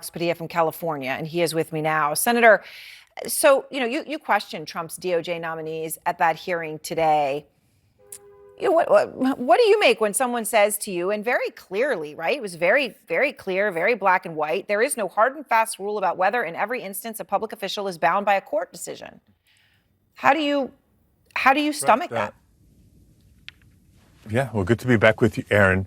Padilla from California, and he is with me now. Senator, so, you questioned Trump's DOJ nominees at that hearing today. What do you make when someone says to you, and very clearly, right? It was very, very clear, very black and white. There is no hard and fast rule about whether in every instance a public official is bound by a court decision. How do you stomach that? Yeah, well, good to be back with you, Aaron.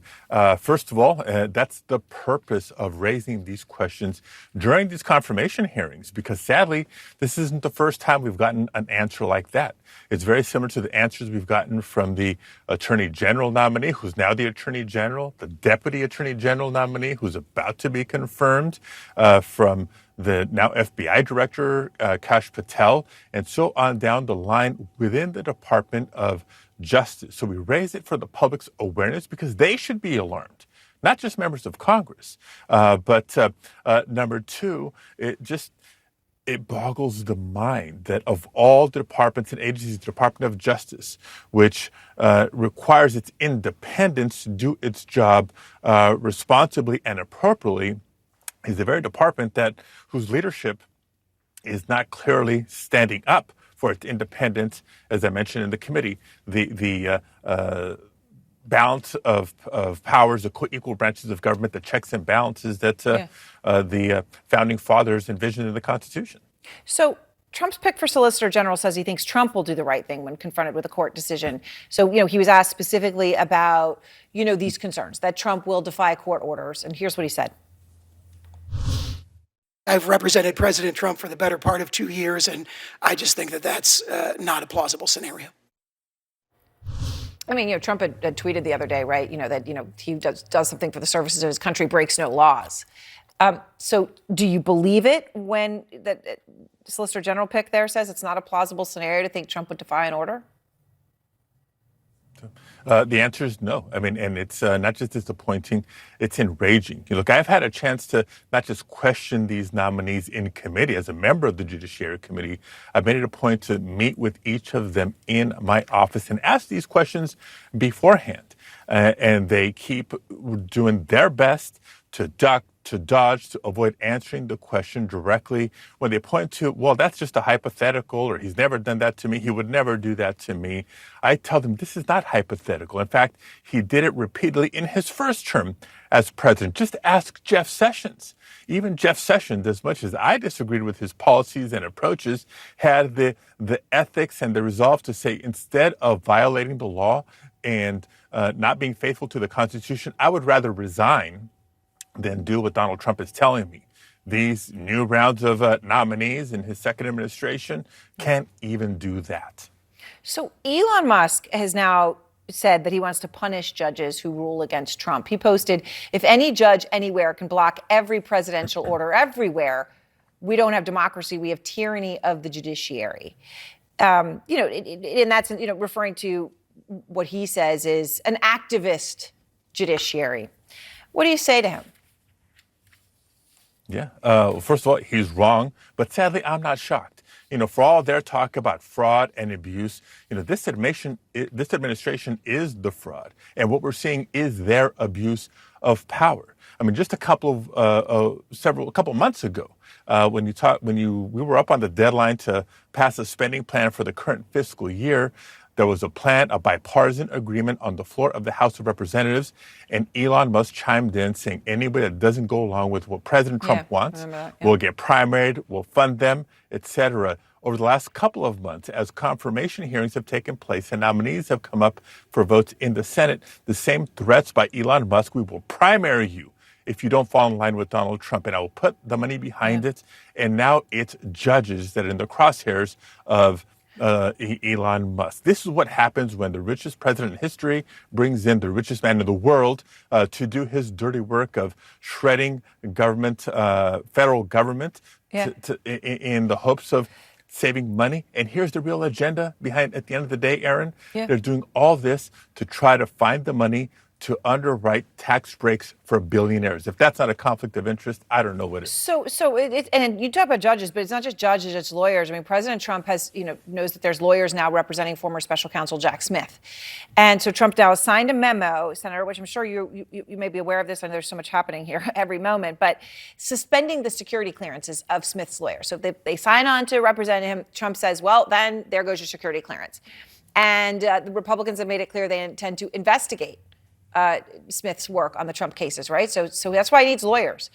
First of all, that's the purpose of raising these questions during these confirmation hearings, because sadly, this isn't the first time we've gotten an answer like that. It's very similar to the answers we've gotten from the Attorney General nominee, who's now the Attorney General, the Deputy Attorney General nominee, who's about to be confirmed, from the now FBI Director, Kash Patel, and so on down the line within the Department of Justice. So we raise it for the public's awareness because they should be alarmed, not just members of Congress. But number two, it boggles the mind that of all the departments and agencies, the Department of Justice, which requires its independence to do its job responsibly and appropriately, is the very department whose leadership is not clearly standing up for its independence, as I mentioned in the committee. The balance of powers, the equal branches of government, the checks and balances that the founding fathers envisioned in the Constitution. So Trump's pick for Solicitor General says he thinks Trump will do the right thing when confronted with a court decision. So, he was asked specifically about, these concerns, that Trump will defy court orders. And here's what he said. I've represented President Trump for the better part of 2 years, and I just think that that's not a plausible scenario. I mean, Trump had tweeted the other day, right, that, he does something for the services of his country, breaks no laws. So do you believe it when that Solicitor General pick there says it's not a plausible scenario to think Trump would defy an order? The answer is no. I mean, and it's not just disappointing, it's enraging. Look, I've had a chance to not just question these nominees in committee. As a member of the Judiciary Committee, I've made it a point to meet with each of them in my office and ask these questions beforehand. And they keep doing their best to duck, to dodge, to avoid answering the question directly. When they point to, well, that's just a hypothetical, or he's never done that to me, he would never do that to me, I tell them this is not hypothetical. In fact, he did it repeatedly in his first term as president. Just ask Jeff Sessions. Even Jeff Sessions, as much as I disagreed with his policies and approaches, had the ethics and the resolve to say, instead of violating the law and not being faithful to the Constitution, I would rather resign than do what Donald Trump is telling me. These new rounds of nominees in his second administration can't even do that. So Elon Musk has now said that he wants to punish judges who rule against Trump. He posted, if any judge anywhere can block every presidential order everywhere, we don't have democracy, we have tyranny of the judiciary. And that's, referring to what he says is an activist judiciary. What do you say to him? Yeah. First of all, he's wrong, but sadly, I'm not shocked. For all their talk about fraud and abuse, this administration is the fraud, and what we're seeing is their abuse of power. I mean, just a couple months ago, we were up on the deadline to pass a spending plan for the current fiscal year. There was a bipartisan agreement on the floor of the House of Representatives, and Elon Musk chimed in saying anybody that doesn't go along with what President Trump wants will get primaried, will fund them, etc. Over the last couple of months, as confirmation hearings have taken place and nominees have come up for votes in the Senate, the same threats by Elon Musk, we will primary you if you don't fall in line with Donald Trump, and I will put the money behind it. And now it's judges that are in the crosshairs of Elon Musk. This is what happens when the richest president in history brings in the richest man in the world to do his dirty work of shredding government, federal government, in the hopes of saving money. And here's the real agenda behind, at the end of the day, Aaron. They're doing all this to try to find the money to underwrite tax breaks for billionaires. If that's not a conflict of interest, I don't know what is. And you talk about judges, but it's not just judges, it's lawyers. I mean, President Trump knows that there's lawyers now representing former special counsel Jack Smith. And so Trump now signed a memo, Senator, which I'm sure you may be aware of this, and there's so much happening here every moment, but suspending the security clearances of Smith's lawyers. So if they sign on to represent him, Trump says, well, then there goes your security clearance. And the Republicans have made it clear they intend to investigate Smith's work on the Trump cases, right? So that's why he needs lawyers.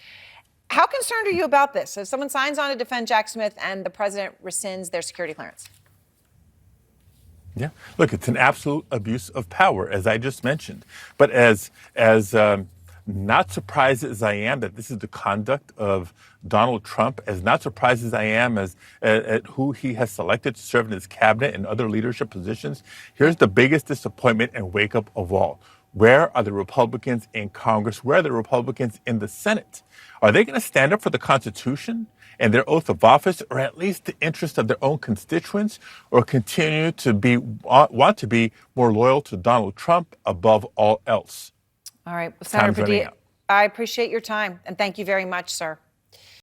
How concerned are you about this? So if someone signs on to defend Jack Smith and the president rescinds their security clearance? Yeah, look, it's an absolute abuse of power, as I just mentioned. But as not surprised as I am that this is the conduct of Donald Trump, as not surprised as I am at who he has selected to serve in his cabinet and other leadership positions, here's the biggest disappointment and wake up of all. Where are the Republicans in Congress? Where are the Republicans in the Senate? Are they going to stand up for the Constitution and their oath of office, or at least the interest of their own constituents, or continue to want to be more loyal to Donald Trump above all else? All right, Senator Time's running Padilla, out. I appreciate your time, and thank you very much, sir.